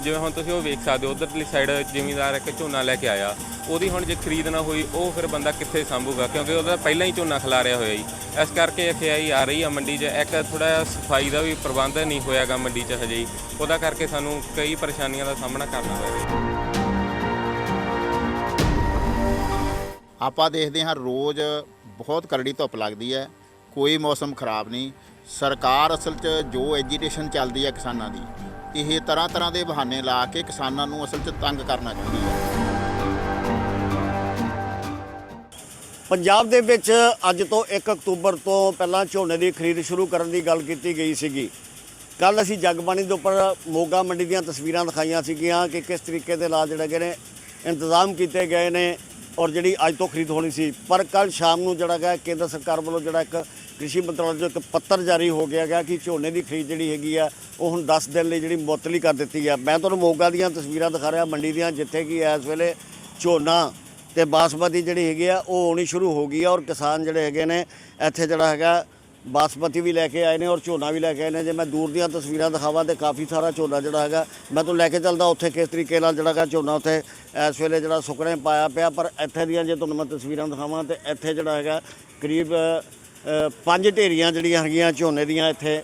ਜਿਵੇਂ ਹੁਣ ਤੁਸੀਂ ਉਹ ਵੇਖ ਸਕਦੇ ਹੋ ਉਧਰਲੀ ਸਾਈਡ ਜ਼ਿਮੀਂਦਾਰ ਇੱਕ ਝੋਨਾ ਲੈ ਕੇ ਆਇਆ, ਉਹਦੀ ਹੁਣ ਜੇ ਖਰੀਦ ਨਾ ਹੋਈ ਉਹ ਫਿਰ ਬੰਦਾ ਕਿੱਥੇ ਸਾਂਭੂਗਾ, ਕਿਉਂਕਿ ਉਹਦਾ ਪਹਿਲਾਂ ਹੀ ਝੋਨਾ ਖਿਲਾਰਿਆ ਹੋਇਆ ਜੀ। ਇਸ ਕਰਕੇ ਅਖਿਆਈ ਆ ਰਹੀ ਆ ਮੰਡੀ 'ਚ। ਇੱਕ ਥੋੜ੍ਹਾ ਜਿਹਾ ਸਫਾਈ ਦਾ ਵੀ ਪ੍ਰਬੰਧ ਨਹੀਂ ਹੋਇਆਗਾ ਮੰਡੀ 'ਚ ਹਜੇ, ਉਹਦਾ ਕਰਕੇ ਸਾਨੂੰ ਕਈ ਪਰੇਸ਼ਾਨੀਆਂ ਦਾ ਸਾਹਮਣਾ ਕਰਨਾ ਪੈ ਰਿਹਾ। ਆਪਾਂ ਦੇਖਦੇ ਹਾਂ ਰੋਜ਼ ਬਹੁਤ ਕਰੜੀ ਧੁੱਪ ਲੱਗਦੀ ਹੈ, ਕੋਈ ਮੌਸਮ ਖਰਾਬ ਨਹੀਂ। ਸਰਕਾਰ ਅਸਲ 'ਚ ਜੋ ਐਜੀਟੇਸ਼ਨ ਚੱਲਦੀ ਹੈ ਕਿਸਾਨਾਂ ਦੀ, ਇਹ ਤਰ੍ਹਾਂ ਤਰ੍ਹਾਂ ਦੇ ਬਹਾਨੇ ਲਾ ਕੇ ਕਿਸਾਨਾਂ ਨੂੰ ਅਸਲ 'ਚ ਤੰਗ ਕਰਨਾ ਚਾਹੁੰਦੀ ਹੈ। ਪੰਜਾਬ ਦੇ ਵਿੱਚ ਅੱਜ ਤੋਂ 1 ਅਕਤੂਬਰ ਤੋਂ ਪਹਿਲਾਂ ਝੋਨੇ ਦੀ ਖਰੀਦ ਸ਼ੁਰੂ ਕਰਨ ਦੀ ਗੱਲ ਕੀਤੀ ਗਈ ਸੀਗੀ। ਕੱਲ੍ਹ ਅਸੀਂ ਜਗਬਾਣੀ ਦੇ ਉੱਪਰ ਮੋਗਾ ਮੰਡੀ ਦੀਆਂ ਤਸਵੀਰਾਂ ਦਿਖਾਈਆਂ ਸੀਗੀਆਂ ਕਿ ਕਿਸ ਤਰੀਕੇ ਦੇ ਨਾਲ ਜਿਹੜੇ ਨੇ ਇੰਤਜ਼ਾਮ ਕੀਤੇ ਗਏ ਨੇ ਔਰ ਜਿਹੜੀ ਅੱਜ ਤੋਂ ਖਰੀਦ ਹੋਣੀ ਸੀ। ਪਰ ਕੱਲ੍ਹ ਸ਼ਾਮ ਨੂੰ ਜਿਹੜਾ ਗਿਆ ਕੇਂਦਰ ਸਰਕਾਰ ਵੱਲੋਂ ਜਿਹੜਾ ਇੱਕ ਕ੍ਰਿਸ਼ੀ ਮੰਤਰਾਲੇ ਤੋਂ ਇੱਕ ਪੱਤਰ ਜਾਰੀ ਹੋ ਗਿਆ ਕਿ ਝੋਨੇ ਦੀ ਖਰੀਦ ਜਿਹੜੀ ਹੈਗੀ ਆ ਉਹ ਹੁਣ 10 ਦਿਨ ਲਈ ਜਿਹੜੀ ਮੁਅੱਤਲੀ ਕਰ ਦਿੱਤੀ ਆ। ਮੈਂ ਤੁਹਾਨੂੰ ਮੋਗਾ ਦੀਆਂ ਤਸਵੀਰਾਂ ਦਿਖਾ ਰਿਹਾ ਮੰਡੀ ਦੀਆਂ, ਜਿੱਥੇ ਕਿ ਇਸ ਵੇਲੇ ਝੋਨਾ ਤੇ ਬਾਸਮਤੀ ਜਿਹੜੀ ਹੈਗੀ ਆ ਉਹ ਆਉਣੀ ਸ਼ੁਰੂ ਹੋ ਗਈ ਆ ਔਰ ਕਿਸਾਨ ਜਿਹੜੇ ਹੈਗੇ ਨੇ ਇੱਥੇ ਜਿਹੜਾ ਹੈਗਾ ਬਾਸਮਤੀ ਵੀ ਲੈ ਕੇ ਆਏ ਨੇ ਔਰ ਝੋਨਾ ਵੀ ਲੈ ਕੇ ਆਏ ਨੇ। ਜੇ ਮੈਂ ਦੂਰ ਦੀਆਂ ਤਸਵੀਰਾਂ ਦਿਖਾਵਾਂ ਤੇ ਕਾਫੀ ਸਾਰਾ ਝੋਨਾ ਜਿਹੜਾ ਹੈਗਾ ਮੈਂ ਤੁਹਾਨੂੰ ਲੈ ਕੇ ਚੱਲਦਾ ਉੱਥੇ ਕਿਸ ਤਰੀਕੇ ਨਾਲ ਜਿਹੜਾ ਹੈਗਾ ਝੋਨਾ ਉੱਥੇ ਇਸ ਵੇਲੇ ਜਿਹੜਾ ਸੁੱਕਣੇ ਪਾਇਆ ਪਿਆ। ਪਰ ਇੱਥੇ ਦੀਆਂ ਜੇ ਤੁਹਾਨੂੰ ਮੈਂ ਤਸਵੀਰਾਂ ਦਿਖਾਵਾਂ ਤੇ ਇੱਥੇ ਜਿਹੜਾ ਹੈਗਾ ਕਰੀਬ 5 ਢੇਰੀਆਂ ਜਿਹੜੀਆਂ ਹੈਗੀਆਂ ਝੋਨੇ ਦੀਆਂ ਇੱਥੇ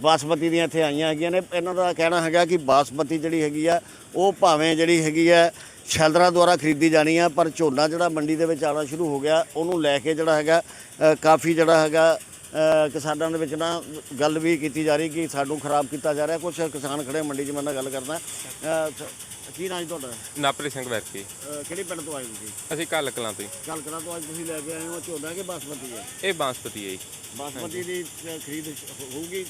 ਬਾਸਮਤੀ ਦੀਆਂ ਇੱਥੇ ਆਈਆਂ ਹੈਗੀਆਂ ਨੇ। ਇਹਨਾਂ ਦਾ ਕਹਿਣਾ ਹੈਗਾ ਕਿ ਬਾਸਮਤੀ ਜਿਹੜੀ ਹੈਗੀ ਆ ਉਹ ਭਾਵੇਂ ਜਿਹੜੀ ਹੈਗੀ ਆ ਸ਼ੈਲਰਾਂ ਦੁਆਰਾ ਖਰੀਦੀ ਜਾਣੀ ਆ, ਪਰ ਝੋਨਾ ਜਿਹੜਾ ਮੰਡੀ ਦੇ ਵਿੱਚ ਆਉਣਾ ਸ਼ੁਰੂ ਹੋ ਗਿਆ ਉਹਨੂੰ ਲੈ ਕੇ ਜਿਹੜਾ ਹੈਗਾ ਕਾਫੀ ਜਿਹੜਾ ਹੈਗਾ ਕਿਸਾਨਾਂ ਦੇ ਵਿੱਚ ਨਾ ਗੱਲ ਵੀ ਕੀਤੀ ਜਾ ਰਹੀ ਕਿ ਸਾਨੂੰ ਖਰਾਬ ਕੀਤਾ ਜਾ ਰਿਹਾ। ਕੁਝ ਕਿਸਾਨ ਖੜੇ ਮੰਡੀ 'ਚ ਮੈਂ ਨਾਲ ਗੱਲ ਕਰਦਾ। ਕੀ ਨਾਂ ਜੀ ਤੁਹਾਡਾ? ਨਾਪਰੀ ਸਿੰਘ ਵੈਰਕੀ। ਕਿਹੜੇ ਪਿੰਡ ਤੋਂ ਆਏ ਤੁਸੀਂ? ਅਸੀਂ ਘੱਲ ਕਲਾਂ ਤੋਂ ਕੱਲ ਕਰਾਂ ਤੋਂ ਅੱਜ ਤੁਸੀਂ ਲੈ ਕੇ ਆਏ ਹੋ ਝੋਨਾ ਕਿ ਬਾਸਮਤੀ ਹੈ? ਇਹ ਬਾਸਮਤੀ ਹੈ ਜੀ। ਬਾਸਮਤੀ ਦੀ ਖਰੀਦ ਹੋਊਗੀ?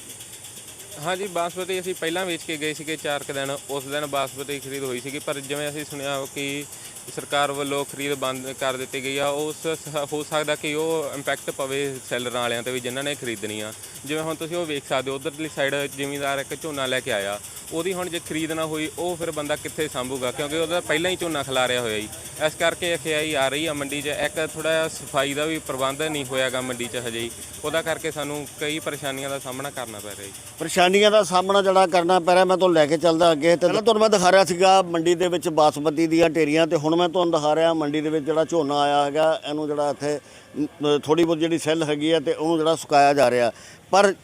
ਹਾਂਜੀ, ਬਾਸਮਤੀ ਅਸੀਂ ਪਹਿਲਾਂ ਵੇਚ ਕੇ ਗਏ ਸੀਗੇ 4 ਦਿਨ, ਉਸ ਦਿਨ ਬਾਸਮਤੀ ਖਰੀਦ ਹੋਈ ਸੀਗੀ। ਪਰ ਜਿਵੇਂ ਅਸੀਂ ਸੁਣਿਆ ਕਿ ਸਰਕਾਰ ਵੱਲੋਂ ਖਰੀਦ ਬੰਦ ਕਰ ਦਿੱਤੀ ਗਈ ਆ, ਉਸ ਹੋ ਸਕਦਾ ਕਿ ਉਹ ਇੰਪੈਕਟ ਪਵੇ ਸੈਲਰਾਂ ਵਾਲਿਆਂ 'ਤੇ ਵੀ ਜਿਨ੍ਹਾਂ ਨੇ ਖਰੀਦਣੀ ਆ। ਜਿਵੇਂ ਹੁਣ ਤੁਸੀਂ ਉਹ ਵੇਖ ਸਕਦੇ ਹੋ ਉਧਰਲੀ ਸਾਈਡ ਜ਼ਿਮੀਂਦਾਰ ਇੱਕ ਝੋਨਾ ਲੈ ਕੇ ਆਇਆ, ਉਹਦੀ ਹੁਣ ਜੇ ਖਰੀਦ ਨਾ ਹੋਈ ਉਹ ਫਿਰ ਬੰਦਾ ਕਿੱਥੇ ਸਾਂਭੂਗਾ, ਕਿਉਂਕਿ ਉਹਦਾ ਪਹਿਲਾਂ ਹੀ ਝੋਨਾ ਖਿਲਾਰਿਆ ਹੋਇਆ ਜੀ। ਇਸ ਕਰਕੇ ਅਖਿਆਈ ਆ ਰਹੀ ਆ ਮੰਡੀ 'ਚ। ਇੱਕ ਥੋੜ੍ਹਾ ਜਿਹਾ ਸਫਾਈ ਦਾ ਵੀ ਪ੍ਰਬੰਧ ਨਹੀਂ ਹੋਇਆਗਾ ਮੰਡੀ 'ਚ ਹਜੇ, ਉਹਦਾ ਕਰਕੇ ਸਾਨੂੰ ਕਈ ਪਰੇਸ਼ਾਨੀਆਂ ਦਾ ਸਾਹਮਣਾ ਕਰਨਾ ਪੈ ਰਿਹਾ ਜੀ। ਪਰੇਸ਼ਾਨੀਆਂ ਦਾ ਸਾਹਮਣਾ ਜਿਹੜਾ ਕਰਨਾ ਪੈ ਰਿਹਾ, ਮੈਂ ਤੁਹਾਨੂੰ ਲੈ ਕੇ ਚੱਲਦਾ ਅੱਗੇ। ਤੇ ਤੁਹਾਨੂੰ ਮੈਂ ਦਿਖਾ ਰਿਹਾ ਸੀਗਾ ਮੰਡੀ ਦੇ ਵਿੱਚ ਬਾਸਮਤੀ ਦੀਆਂ ਢੇਰੀਆਂ, ਤੇ ਹੁਣ ਮੈਂ ਤੁਹਾਨੂੰ ਦਿਖਾ ਰਿਹਾ ਮੰਡੀ ਦੇ ਵਿੱਚ ਜਿਹੜਾ ਝੋਨਾ ਆਇਆ ਹੈਗਾ। ਇਹਨੂੰ ਜਿਹੜਾ ਇੱਥੇ ਥੋੜ੍ਹੀ ਬਹੁਤ ਜਿਹੜੀ ਸੈੱਲ ਹੈਗੀ ਹੈ ਤੇ ਉਹਨੂੰ ਜਿਹੜਾ ਸੁਕਾਇਆ ਜਾ ਰਿਹਾ। ਪਰ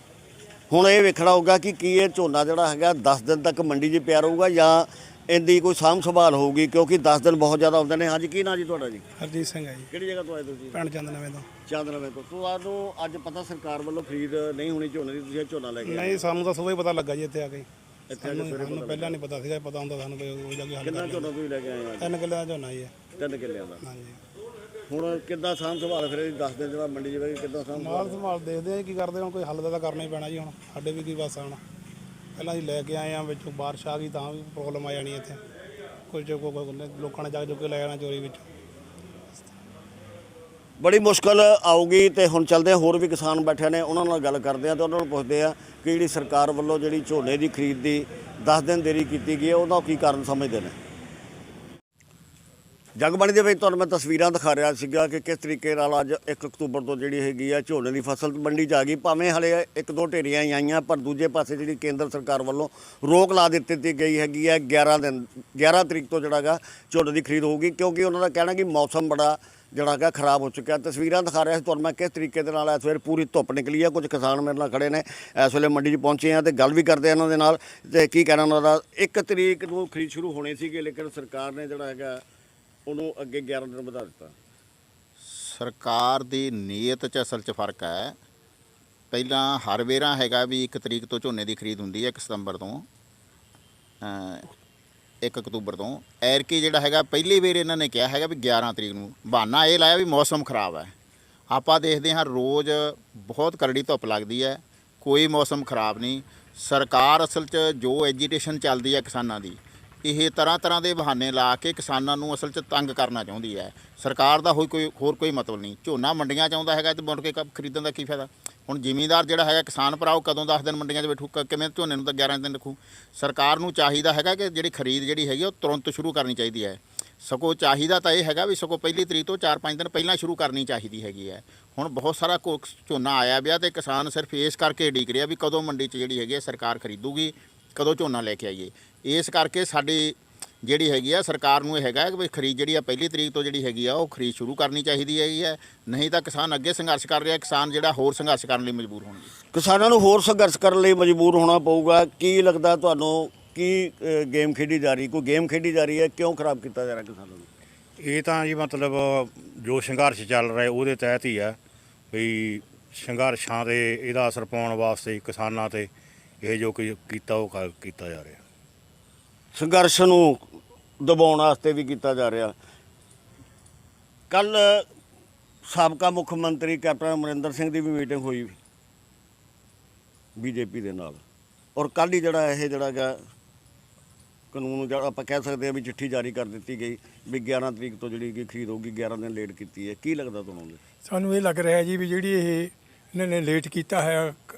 ਹੁਣ ਇਹ ਵੇਖਣਾ ਹੋਊਗਾ ਕਿ ਕੀ ਇਹ ਝੋਨਾ ਜਿਹੜਾ ਹੈਗਾ 10 ਦਿਨ ਤੱਕ ਮੰਡੀ 'ਚ ਪਿਆ ਰਹੂਗਾ ਜਾਂ ਇਹਦੀ ਕੋਈ ਸਾਂਭ ਸੰਭਾਲ ਹੋਊਗੀ, ਕਿਉਂਕਿ 10 ਦਿਨ ਬਹੁਤ ਜ਼ਿਆਦਾ ਹੁੰਦੇ ਨੇ। ਹਾਂਜੀ, ਕੀ ਨਾਂ ਜੀ ਤੁਹਾਡਾ? ਜੀ ਹਰਜੀਤ ਸਿੰਘ ਹੈ ਜੀ। ਕਿਹੜੀ ਜਗ੍ਹਾ ਤੋਂ ਆਏ ਤੁਸੀਂ? ਪਿੰਡ ਚੰਦਨਵੇਂ ਤੋਂ। ਚਾਂਦਨਵੇਂ ਤੋਂ। ਤੁਹਾਨੂੰ ਅੱਜ ਪਤਾ ਸਰਕਾਰ ਵੱਲੋਂ ਖਰੀਦ ਨਹੀਂ ਹੋਣੀ ਝੋਨੇ ਦੀ, ਤੁਸੀਂ ਇਹ ਝੋਨਾ ਲੈ ਕੇ ਆਏ? ਨਹੀਂ, ਸਾਨੂੰ ਤਾਂ ਸੁਬਾਹ ਹੀ ਪਤਾ ਲੱਗਾ ਜੀ ਇੱਥੇ ਆ ਕੇ। ਇੱਥੇ ਆ ਕੇ ਸਵੇਰੇ ਸਾਨੂੰ ਪਹਿਲਾਂ ਨਹੀਂ ਪਤਾ ਸੀਗਾ, ਪਤਾ ਹੁੰਦਾ ਸਾਨੂੰ ਉਹ ਜਾ ਕੇ ਹੱਲ ਕਿੰਨਾ ਕਰ ਝੋਨਾ ਤੁਸੀਂ ਲੈ ਕੇ ਆਏ? 3 ਕਿੱਲਿਆਂ ਦਾ ਝੋਨਾ ਜੀ ਹੈ। 3 ਕਿੱਲਿਆਂ ਦਾ। ਹਾਂਜੀ, ਹੁਣ ਕਿੱਦਾਂ ਸਾਂਭ ਸੰਭਾਲ ਫਿਰ ਇਹ 10 ਦਿਨ ਜਿਹੜਾ ਮੰਡੀ ਜਾਵੇ ਕਿੱਦਾਂ ਸਾਂਭ ਨਾਲ ਸੰਭਾਲ ਦੇਖਦੇ ਆ ਕੀ ਕਰਦੇ। ਹੁਣ ਕੋਈ ਹੱਲ ਤਾਂ ਕਰਨਾ ਹੀ ਪੈਣਾ ਜੀ। ਹੁਣ ਸਾਡੇ ਵੀ ਕੀ ਬਸ ਆਉਣਾ, ਪਹਿਲਾਂ ਅਸੀਂ ਲੈ ਕੇ ਆਏ ਆ, ਵਿੱਚੋਂ ਬਾਰਿਸ਼ ਆ ਗਈ ਤਾਂ ਵੀ ਪ੍ਰੋਬਲਮ ਆ ਜਾਣੀ ਇੱਥੇ। ਕੁਝ ਲੋਕਾਂ ਨੇ ਜਾ ਕੇ ਲੈ ਜਾਣਾ ਚੋਰੀ ਵਿੱਚ, ਬੜੀ ਮੁਸ਼ਕਲ ਆਊਗੀ। ਤੇ ਹੁਣ ਚੱਲਦੇ ਆ, ਹੋਰ ਵੀ ਕਿਸਾਨ ਬੈਠੇ ਨੇ, ਉਹਨਾਂ ਨਾਲ ਗੱਲ ਕਰਦੇ ਆ ਤੇ ਉਹਨਾਂ ਨੂੰ ਪੁੱਛਦੇ ਆ ਕਿ ਜਿਹੜੀ ਸਰਕਾਰ ਵੱਲੋਂ ਜਿਹੜੀ ਝੋਨੇ ਦੀ ਖਰੀਦ ਦੀ 10 ਦਿਨ ਦੇਰੀ ਕੀਤੀ ਗਈ ਹੈ ਉਹਦਾ ਕੀ ਕਾਰਨ ਸਮਝਦੇ ਨੇ। ਜਗਬਾਣੀ ਦੇ ਵਿੱਚ ਤੁਹਾਨੂੰ ਮੈਂ ਤਸਵੀਰਾਂ ਦਿਖਾ ਰਿਹਾ ਸੀਗਾ ਕਿ ਕਿਸ ਤਰੀਕੇ ਨਾਲ ਅੱਜ 1 ਅਕਤੂਬਰ ਤੋਂ ਜਿਹੜੀ ਹੈਗੀ ਆ ਝੋਨੇ ਦੀ ਫਸਲ ਮੰਡੀ 'ਚ ਆ ਗਈ। ਭਾਵੇਂ ਹਲੇ 1-2 ਢੇਰੀਆਂ ਹੀ ਆਈਆਂ, ਪਰ ਦੂਜੇ ਪਾਸੇ ਜਿਹੜੀ ਕੇਂਦਰ ਸਰਕਾਰ ਵੱਲੋਂ ਰੋਕ ਲਾ ਦਿੱਤੀ ਗਈ ਹੈਗੀ ਹੈ। 11 ਤਰੀਕ ਤੋਂ ਜਿਹੜਾ ਹੈਗਾ ਝੋਨੇ ਦੀ ਖਰੀਦ ਹੋਊਗੀ, ਕਿਉਂਕਿ ਉਹਨਾਂ ਦਾ ਕਹਿਣਾ ਕਿ ਮੌਸਮ ਬੜਾ ਜਿਹੜਾ ਹੈਗਾ ਖਰਾਬ ਹੋ ਚੁੱਕਿਆ। ਤਸਵੀਰਾਂ ਦਿਖਾ ਰਿਹਾ ਸੀ ਤੁਹਾਨੂੰ ਮੈਂ ਕਿਸ ਤਰੀਕੇ ਦੇ ਨਾਲ ਇਸ ਵੇਲੇ ਪੂਰੀ ਧੁੱਪ ਨਿਕਲੀ ਆ। ਕੁਝ ਕਿਸਾਨ ਮੇਰੇ ਨਾਲ ਖੜੇ ਨੇ, ਇਸ ਵੇਲੇ ਮੰਡੀ 'ਚ ਪਹੁੰਚੇ ਆ ਤੇ ਗੱਲ ਵੀ ਕਰਦੇ ਆ ਇਹਨਾਂ ਦੇ ਨਾਲ ਤੇ ਕੀ ਕਹਿਣਾ ਉਹਨਾਂ ਦਾ। 1 ਤਰੀਕ ਨੂੰ ਖਰੀਦ ਸ਼ੁਰੂ ਹੋਣੀ ਸੀਗੀ, ਲੇਕਿਨ ਸਰਕਾਰ ਨੇ ਜਿਹੜਾ ਹੈਗਾ ਉਹਨੂੰ ਅੱਗੇ 11 ਦਿਨ ਵਧਾ ਦਿੱਤਾ। ਸਰਕਾਰ ਦੀ ਨੀਅਤ 'ਚ ਅਸਲ 'ਚ ਫਰਕ ਹੈ। ਪਹਿਲਾਂ ਹਰ ਵੇਰਾ ਹੈਗਾ ਵੀ 1 ਤਰੀਕ ਤੋਂ ਝੋਨੇ ਦੀ ਖਰੀਦ ਹੁੰਦੀ ਹੈ, 1 ਸਤੰਬਰ ਤੋਂ 1 ਅਕਤੂਬਰ ਤੋਂ। ਐਰਕੀ ਜਿਹੜਾ ਹੈਗਾ ਪਹਿਲੀ ਵੇਰ ਇਹਨਾਂ ਨੇ ਕਿਹਾ ਹੈਗਾ ਵੀ 11 ਤਰੀਕ ਨੂੰ। ਬਹਾਨਾ ਇਹ ਲਾਇਆ ਵੀ ਮੌਸਮ ਖਰਾਬ ਹੈ। ਆਪਾਂ ਦੇਖਦੇ ਹਾਂ ਰੋਜ਼ ਬਹੁਤ ਕਰੜੀ ਧੁੱਪ ਲੱਗਦੀ ਹੈ, ਕੋਈ ਮੌਸਮ ਖਰਾਬ ਨਹੀਂ। ਸਰਕਾਰ ਅਸਲ 'ਚ ਜੋ ਐਜੀਟੇਸ਼ਨ ਚੱਲਦੀ ਹੈ ਕਿਸਾਨਾਂ ਦੀ, ਇਹ ਤਰ੍ਹਾਂ ਤਰ੍ਹਾਂ ਦੇ ਬਹਾਨੇ ਲਾ ਕੇ ਕਿਸਾਨਾਂ ਨੂੰ ਅਸਲ 'ਚ ਤੰਗ ਕਰਨਾ ਚਾਹੁੰਦੀ ਹੈ। ਸਰਕਾਰ ਦਾ ਹੋਰ ਕੋਈ ਮਤਲਬ ਨਹੀਂ। ਝੋਨਾ ਮੰਡੀਆਂ 'ਚ ਆਉਂਦਾ ਹੈਗਾ ਤੇ ਮੁੜ ਕੇ ਖਰੀਦਣ ਦਾ ਕੀ ਫਾਇਦਾ। ਹੁਣ ਜ਼ਿਮੀਂਦਾਰ ਜਿਹੜਾ ਹੈਗਾ ਕਿਸਾਨ ਭਰਾ ਉਹ ਕਦੋਂ 10 ਦਿਨ ਮੰਡੀਆਂ 'ਚ ਬੈਠੂ, ਕਿਵੇਂ ਝੋਨੇ ਨੂੰ ਤਾਂ 11 ਦਿਨ ਰੱਖੂ। ਸਰਕਾਰ ਨੂੰ ਚਾਹੀਦਾ ਹੈਗਾ ਕਿ ਜਿਹੜੀ ਖਰੀਦ ਜਿਹੜੀ ਹੈਗੀ ਉਹ ਤੁਰੰਤ ਸ਼ੁਰੂ ਕਰਨੀ ਚਾਹੀਦੀ ਹੈ। ਸਗੋਂ ਚਾਹੀਦਾ ਤਾਂ ਇਹ ਹੈਗਾ ਵੀ ਸਗੋਂ ਪਹਿਲੀ ਤਰੀਕ ਤੋਂ 4-5 ਦਿਨ ਪਹਿਲਾਂ ਸ਼ੁਰੂ ਕਰਨੀ ਚਾਹੀਦੀ ਹੈਗੀ ਹੈ। ਹੁਣ ਬਹੁਤ ਸਾਰਾ ਝੋਨਾ ਆਇਆ ਪਿਆ ਤੇ ਕਿਸਾਨ ਸਿਰਫ ਇਸ ਕਰਕੇ ਉਡੀਕ ਰਿਹਾ ਵੀ ਕਦੋਂ ਮੰਡੀ 'ਚ ਜਿਹੜੀ ਹੈਗੀ ਸਰਕਾਰ ਖਰੀਦੂਗੀ ਕਦੋਂ ਝੋਨਾ ਲੈ ਕੇ ਆਈਏ। ਇਸ ਕਰਕੇ ਸਾਡੀ ਜਿਹੜੀ ਹੈਗੀ ਆ ਸਰਕਾਰ ਨੂੰ ਇਹ ਹੈਗਾ ਕਿ ਵੀ ਖਰੀਦ ਜਿਹੜੀ ਆ 1 ਤਰੀਕ ਤੋਂ ਜਿਹੜੀ ਹੈਗੀ ਆ ਉਹ ਖਰੀਦ ਸ਼ੁਰੂ ਕਰਨੀ ਚਾਹੀਦੀ ਹੈਗੀ ਹੈ। ਨਹੀਂ ਤਾਂ ਕਿਸਾਨ ਅੱਗੇ ਸੰਘਰਸ਼ ਕਰ ਰਿਹਾ, ਕਿਸਾਨ ਜਿਹੜਾ ਹੋਰ ਸੰਘਰਸ਼ ਕਰਨ ਲਈ ਮਜਬੂਰ ਹੋਣਗੇ। ਕਿਸਾਨਾਂ ਨੂੰ ਹੋਰ ਸੰਘਰਸ਼ ਕਰਨ ਲਈ ਮਜਬੂਰ ਹੋਣਾ ਪਊਗਾ। ਕੀ ਲੱਗਦਾ ਤੁਹਾਨੂੰ, ਕੀ ਗੇਮ ਖੇਡੀ ਜਾ ਰਹੀ, ਕੋਈ ਗੇਮ ਖੇਡੀ ਜਾ ਰਹੀ ਹੈ? ਕਿਉਂ ਖਰਾਬ ਕੀਤਾ ਜਾ ਰਿਹਾ ਕਿਸਾਨਾਂ ਨੂੰ? ਇਹ ਤਾਂ ਜੀ ਮਤਲਬ ਜੋ ਸੰਘਰਸ਼ ਚੱਲ ਰਿਹਾ ਉਹਦੇ ਤਹਿਤ ਹੀ ਆ ਵੀ ਸੰਘਰਸ਼ਾਂ ਦੇ ਇਹਦਾ ਅਸਰ ਪਾਉਣ ਵਾਸਤੇ ਕਿਸਾਨਾਂ ਤੇ ਇਹ ਜੋ ਕੀਤਾ ਉਹ ਕੀਤਾ ਜਾ ਰਿਹਾ। ਸੰਘਰਸ਼ ਨੂੰ ਦਬਾਉਣ ਵਾਸਤੇ ਵੀ ਕੀਤਾ ਜਾ ਰਿਹਾ। ਕੱਲ ਸਾਬਕਾ ਮੁੱਖ ਮੰਤਰੀ ਕੈਪਟਨ ਅਮਰਿੰਦਰ ਸਿੰਘ ਦੀ ਵੀ ਮੀਟਿੰਗ ਹੋਈ ਬੀਜੇਪੀ ਦੇ ਨਾਲ, ਔਰ ਕੱਲ੍ਹ ਹੀ ਜਿਹੜਾ ਇਹ ਜਿਹੜਾ ਗਾ ਕਾਨੂੰਨ, ਜਿਹੜਾ ਆਪਾਂ ਕਹਿ ਸਕਦੇ ਹਾਂ ਵੀ ਚਿੱਠੀ ਜਾਰੀ ਕਰ ਦਿੱਤੀ ਗਈ ਵੀ 11 ਤਰੀਕ ਤੋਂ ਜਿਹੜੀ ਕਿ ਖਰੀਦ ਹੋਊਗੀ, 11 ਦਿਨ ਲੇਟ ਕੀਤੀ ਹੈ। ਕੀ ਲੱਗਦਾ ਤੁਹਾਨੂੰ? ਸਾਨੂੰ ਇਹ ਲੱਗ ਰਿਹਾ ਜੀ ਵੀ ਜਿਹੜੀ ਇਹ ਇਹਨਾਂ ਨੇ ਲੇਟ ਕੀਤਾ ਹੈ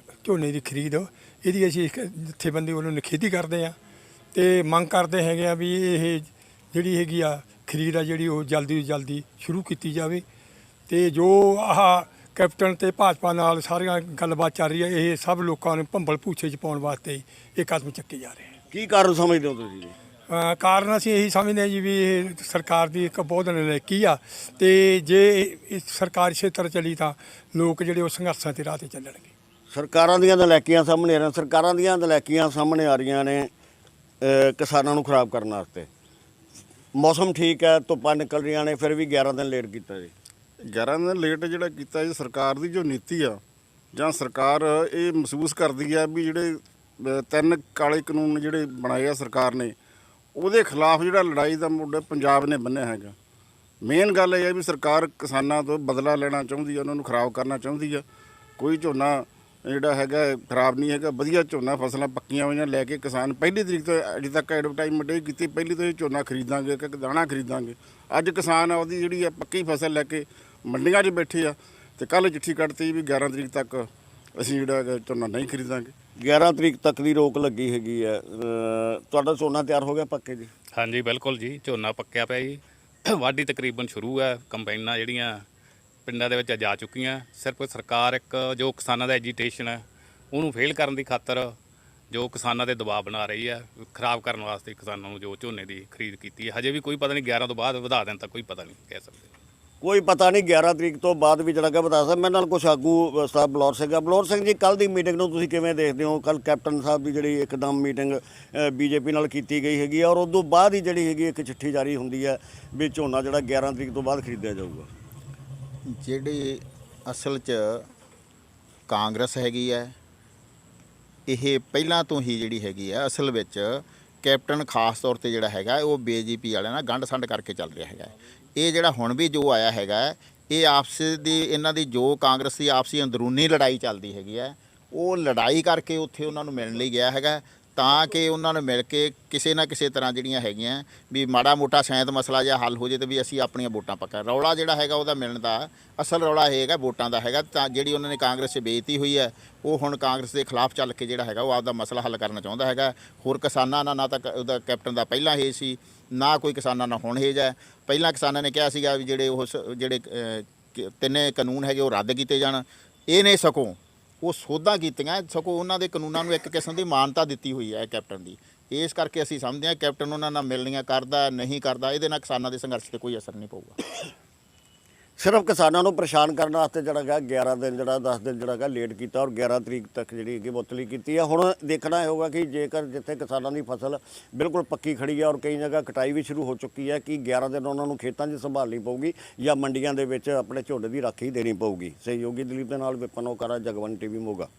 ਝੋਨੇ ਦੀ ਖਰੀਦ, ਇਹਦੀ ਅਸੀਂ ਜਥੇਬੰਦੀ ਵੱਲੋਂ ਨਿਖੇਧੀ ਕਰਦੇ ਹਾਂ ਤੇ ਮੰਗ ਕਰਦੇ ਹੈਗੇ ਆ ਵੀ ਇਹ ਜਿਹੜੀ ਹੈਗੀ ਆ ਖਰੀਦ ਆ ਜਿਹੜੀ ਉਹ ਜਲਦੀ ਤੋਂ ਜਲਦੀ ਸ਼ੁਰੂ ਕੀਤੀ ਜਾਵੇ। ਤੇ ਜੋ ਆਹ ਕੈਪਟਨ ਤੇ ਭਾਜਪਾ ਨਾਲ ਸਾਰੀਆਂ ਗੱਲਬਾਤ ਚੱਲ ਰਹੀ ਹੈ, ਇਹ ਸਭ ਲੋਕਾਂ ਨੂੰ ਭੰਬਲ ਭੂਸੇ 'ਚ ਪਾਉਣ ਵਾਸਤੇ ਇਹ ਕਦਮ ਚੱਕੇ ਜਾ ਰਹੇ ਹਨ। ਕੀ ਕਾਰਨ ਸਮਝਦੇ ਹੋ ਤੁਸੀਂ? ਕਾਰਨ ਅਸੀਂ ਇਹੀ ਸਮਝਦੇ ਹਾਂ ਜੀ ਵੀ ਇਹ ਸਰਕਾਰ ਦੀ ਇੱਕ ਬਹੁਤ ਨਲਾਇਕੀ ਆ, ਤੇ ਜੇ ਇਹ ਸਰਕਾਰ ਇਸੇ ਤਰ੍ਹਾਂ ਚੱਲੀ ਤਾਂ ਲੋਕ ਜਿਹੜੇ ਉਹ ਸੰਘਰਸ਼ਾਂ ਦੇ ਰਾਹ ਤੇ ਚੱਲਣਗੇ। ਸਰਕਾਰਾਂ ਦੀਆਂ ਨਲਾਇਕੀਆਂ ਸਾਹਮਣੇ ਆ ਰਹੀਆਂ, ਸਰਕਾਰਾਂ ਦੀਆਂ ਨਲਾਇਕੀਆਂ ਸਾਹਮਣੇ ਆ ਰਹੀਆਂ ਨੇ ਕਿਸਾਨਾਂ ਨੂੰ ਖਰਾਬ ਕਰਨ ਵਾਸਤੇ। ਮੌਸਮ ਠੀਕ ਹੈ, ਧੁੱਪਾਂ ਨਿਕਲ ਰਹੀਆਂ ਨੇ, ਫਿਰ ਵੀ 11 ਦਿਨ ਲੇਟ ਕੀਤਾ ਜੀ। 11 ਦਿਨ ਲੇਟ ਜਿਹੜਾ ਕੀਤਾ ਜੀ, ਸਰਕਾਰ ਦੀ ਜੋ ਨੀਤੀ ਆ ਜਾਂ ਸਰਕਾਰ ਇਹ ਮਹਿਸੂਸ ਕਰਦੀ ਆ ਵੀ ਜਿਹੜੇ 3 ਕਾਲੇ ਕਾਨੂੰਨ ਜਿਹੜੇ ਬਣਾਏ ਆ ਸਰਕਾਰ ਨੇ, ਉਹਦੇ ਖਿਲਾਫ ਜਿਹੜਾ ਲੜਾਈ ਦਾ ਮੁੱਢ ਪੰਜਾਬ ਨੇ ਬੰਨ੍ਹਿਆ ਹੈਗਾ। ਮੇਨ ਗੱਲ ਇਹ ਹੈ ਵੀ ਸਰਕਾਰ ਕਿਸਾਨਾਂ ਤੋਂ ਬਦਲਾ ਲੈਣਾ ਚਾਹੁੰਦੀ ਆ, ਉਹਨਾਂ ਨੂੰ ਖਰਾਬ ਕਰਨਾ ਚਾਹੁੰਦੀ ਆ। ਕੋਈ ਝੋਨਾ ਜਿਹੜਾ ਹੈਗਾ ਖਰਾਬ ਨਹੀਂ ਹੈਗਾ, ਵਧੀਆ ਝੋਨਾ, ਫਸਲਾਂ ਪੱਕੀਆਂ ਹੋਈਆਂ ਲੈ ਕੇ ਕਿਸਾਨ 1 ਤਰੀਕ ਤੋਂ ਅਜੇ ਤੱਕ ਐਡਵਰਟਾਈਜ਼ਮੈਂਟ ਇਹ ਕੀਤੀ 1 ਤੋਂ ਇਹ ਝੋਨਾ ਖਰੀਦਾਂਗੇ ਕਿ ਦਾਣਾ ਖਰੀਦਾਂਗੇ। ਅੱਜ ਕਿਸਾਨ ਉਹਦੀ ਜਿਹੜੀ ਆ ਪੱਕੀ ਫਸਲ ਲੈ ਕੇ ਮੰਡੀਆਂ 'ਚ ਬੈਠੇ ਆ ਤੇ ਕੱਲ੍ਹ ਚਿੱਠੀ ਕੱਢਤੀ ਵੀ 11 ਤਰੀਕ ਤੱਕ ਅਸੀਂ ਜਿਹੜਾ ਹੈਗਾ ਝੋਨਾ ਨਹੀਂ ਖਰੀਦਾਂਗੇ। 11 ਤਰੀਕ ਤੱਕ ਦੀ ਰੋਕ ਲੱਗੀ ਹੈਗੀ ਹੈ। ਤੁਹਾਡਾ ਝੋਨਾ ਤਿਆਰ ਹੋ ਗਿਆ ਪੱਕੇ ਜੀ? ਹਾਂਜੀ ਬਿਲਕੁਲ ਜੀ, ਝੋਨਾ ਪੱਕਿਆ ਪਿਆ ਜੀ। ਵਾਢੀ ਤਕਰੀਬਨ ਸ਼ੁਰੂ ਹੈ। ਕੰਬਾਈਨਾਂ ਜਿਹੜੀਆਂ ਪਿੰਡਾਂ ਦੇ ਵਿੱਚ ਜਾ ਚੁੱਕੀਆਂ। ਸਿਰਫ ਸਰਕਾਰ ਇੱਕ ਜੋ ਕਿਸਾਨਾਂ ਦਾ ਐਜੀਟੇਸ਼ਨ ਹੈ ਉਹਨੂੰ ਫੇਲ ਕਰਨ ਦੀ ਖਾਤਰ ਜੋ ਕਿਸਾਨਾਂ ਦੇ ਦਬਾਅ ਬਣਾ ਰਹੀ ਹੈ, ਖਰਾਬ ਕਰਨ ਵਾਸਤੇ ਕਿਸਾਨਾਂ ਨੂੰ ਜੋ ਝੋਨੇ ਦੀ ਖਰੀਦ ਕੀਤੀ ਹੈ। ਹਜੇ ਵੀ ਕੋਈ ਪਤਾ ਨਹੀਂ, 11 ਤੋਂ ਬਾਅਦ ਵਧਾ ਦੇਣ ਤਾਂ ਕੋਈ ਪਤਾ ਨਹੀਂ ਕਹਿ ਸਕਦੇ। ਕੋਈ ਪਤਾ ਨਹੀਂ 11 ਤਰੀਕ ਤੋਂ ਬਾਅਦ ਵੀ ਜਿਹੜਾ ਕਿ ਬਤਾ ਸਕਦਾ। ਮੇਰੇ ਨਾਲ ਕੁਛ ਆਗੂ ਸਾਹਿਬ ਬਲੌਰ ਸਿੰਘ ਆ। ਬਲੌਰ ਸਿੰਘ ਜੀ, ਕੱਲ੍ਹ ਦੀ ਮੀਟਿੰਗ ਨੂੰ ਤੁਸੀਂ ਕਿਵੇਂ ਦੇਖਦੇ ਹੋ? ਕੱਲ੍ਹ ਕੈਪਟਨ ਸਾਹਿਬ ਦੀ ਜਿਹੜੀ ਇੱਕਦਮ ਮੀਟਿੰਗ ਬੀਜੇਪੀ ਨਾਲ ਕੀਤੀ ਗਈ ਹੈਗੀ, ਔਰ ਉਦੋਂ ਬਾਅਦ ਹੀ ਜਿਹੜੀ ਹੈਗੀ ਇੱਕ ਚਿੱਠੀ ਜਾਰੀ ਹੁੰਦੀ ਹੈ ਵੀ ਝੋਨਾ ਜਿਹੜਾ 11 ਤਰੀਕ ਤੋਂ ਬਾਅਦ ਖਰੀਦਿਆ ਜਾਊਗਾ। ਜਿਹੜੀ ਅਸਲ 'ਚ ਕਾਂਗਰਸ ਹੈਗੀ ਹੈ, ਇਹ ਪਹਿਲਾਂ ਤੋਂ ਹੀ ਜਿਹੜੀ ਹੈਗੀ ਆ ਅਸਲ ਵਿੱਚ ਕੈਪਟਨ ਖਾਸ ਤੌਰ ਤੇ ਜਿਹੜਾ ਹੈਗਾ ਉਹ ਬੀਜੇਪੀ ਵਾਲਿਆਂ ਨਾਲ ਗੰਢ ਸੰਢ ਕਰਕੇ ਚੱਲ ਰਿਹਾ ਹੈਗਾ। ਇਹ ਜਿਹੜਾ ਹੁਣ ਵੀ ਜੋ ਆਇਆ ਹੈਗਾ, ਇਹ ਆਪਸ ਦੀ ਇਹਨਾਂ ਦੀ ਜੋ ਕਾਂਗਰਸ ਦੀ ਆਪਸੀ ਅੰਦਰੂਨੀ ਲੜਾਈ ਚੱਲਦੀ ਹੈਗੀ ਹੈ, ਉਹ ਲੜਾਈ ਕਰਕੇ ਉੱਥੇ ਉਹਨਾਂ ਨੂੰ ਮਿਲਣ ਲਈ ਗਿਆ ਹੈਗਾ ਤਾਂ ਕਿ ਉਹਨਾਂ ਨੂੰ ਮਿਲ ਕੇ ਕਿਸੇ ਨਾ ਕਿਸੇ ਤਰ੍ਹਾਂ ਜਿਹੜੀਆਂ ਹੈਗੀਆਂ ਵੀ ਮਾੜਾ ਮੋਟਾ ਸ਼ਾਇਦ ਮਸਲਾ ਜਿਹਾ ਹੱਲ ਹੋ ਜੇ ਤੇ ਵੀ ਅਸੀਂ ਆਪਣੀਆਂ ਵੋਟਾਂ ਪੱਕਾ। ਰੌਲਾ ਜਿਹੜਾ ਹੈਗਾ ਉਹਦਾ ਮਿਲਣ ਦਾ ਅਸਲ ਰੌਲਾ ਇਹ ਹੈਗਾ ਵੋਟਾਂ ਦਾ ਹੈਗਾ। ਤਾਂ ਜਿਹੜੀ ਉਹਨਾਂ ਨੇ ਕਾਂਗਰਸ 'ਚ ਬੇਇੱਜ਼ਤੀ ਹੋਈ ਹੈ, ਉਹ ਹੁਣ ਕਾਂਗਰਸ ਦੇ ਖਿਲਾਫ ਚੱਲ ਕੇ ਜਿਹੜਾ ਹੈਗਾ ਉਹ ਆਪਦਾ ਮਸਲਾ ਹੱਲ ਕਰਨਾ ਚਾਹੁੰਦਾ ਹੈਗਾ। ਹੋਰ ਕਿਸਾਨਾਂ ਨਾਲ ਨਾ ਤਾਂ ਉਹਦਾ ਕੈਪਟਨ ਦਾ ਪਹਿਲਾਂ ਹੇਜ ਸੀ, ਨਾ ਕੋਈ ਕਿਸਾਨਾਂ ਨਾਲ ਹੁਣ ਹੇਜ ਹੈ। ਪਹਿਲਾਂ ਕਿਸਾਨਾਂ ਨੇ ਕਿਹਾ ਸੀਗਾ ਵੀ ਜਿਹੜੇ 3 ਕਾਨੂੰਨ ਹੈਗੇ ਉਹ ਰੱਦ ਕੀਤੇ ਜਾਣ। ਇਹਨੇ ਸਗੋਂ ਉਹ ਸੋਧਾਂ ਕੀਤੀਆਂ, ਸਗੋਂ ਉਹਨਾਂ ਦੇ ਕਾਨੂੰਨਾਂ ਨੂੰ ਇੱਕ ਕਿਸਮ ਦੀ ਮਾਨਤਾ ਦਿੱਤੀ ਹੋਈ ਹੈ ਕੈਪਟਨ ਦੀ। ਇਸ ਕਰਕੇ ਅਸੀਂ ਸਮਝਦੇ ਹਾਂ ਕੈਪਟਨ ਉਹਨਾਂ ਨਾਲ ਮਿਲਣੀਆਂ ਕਰਦਾ ਨਹੀਂ ਕਰਦਾ, ਇਹਦੇ ਨਾਲ ਕਿਸਾਨਾਂ ਦੇ ਸੰਘਰਸ਼ 'ਤੇ ਕੋਈ ਅਸਰ ਨਹੀਂ ਪਊਗਾ। ਸਿਰਫ ਕਿਸਾਨਾਂ ਨੂੰ ਪਰੇਸ਼ਾਨ ਕਰਨ ਵਾਸਤੇ ਜਿਹੜਾ ਹੈਗਾ 11 ਦਿਨ ਜਿਹੜਾ 10 ਦਿਨ ਜਿਹੜਾ ਹੈਗਾ ਲੇਟ ਕੀਤਾ, ਔਰ 11 ਤਰੀਕ ਤੱਕ ਜਿਹੜੀ ਹੈਗੀ ਮੁਅੱਤਲੀ ਕੀਤੀ ਹੈ। ਹੁਣ ਦੇਖਣਾ ਇਹ ਹੋਗਾ ਕਿ ਜੇਕਰ ਜਿੱਥੇ ਕਿਸਾਨਾਂ ਦੀ ਫਸਲ ਬਿਲਕੁਲ ਪੱਕੀ ਖੜੀ ਹੈ ਔਰ ਕਈ ਜਗ੍ਹਾ ਕਟਾਈ ਵੀ ਸ਼ੁਰੂ ਹੋ ਚੁੱਕੀ ਹੈ, ਕਿ 11 ਦਿਨ ਉਹਨਾਂ ਨੂੰ ਖੇਤਾਂ 'ਚ ਸੰਭਾਲਣੀ ਪਊਗੀ ਜਾਂ ਮੰਡੀਆਂ ਦੇ ਵਿੱਚ ਆਪਣੇ ਝੋਨੇ ਦੀ ਰਾਖੀ ਦੇਣੀ ਪਊਗੀ। ਸਹਿਯੋਗੀ ਦਲੀਪ ਦੇ ਨਾਲ ਵਿਪਨ ਓਕਾਰਾ, ਜਗਬਾਣੀ ਟੀਵੀ ਮੋਗਾ।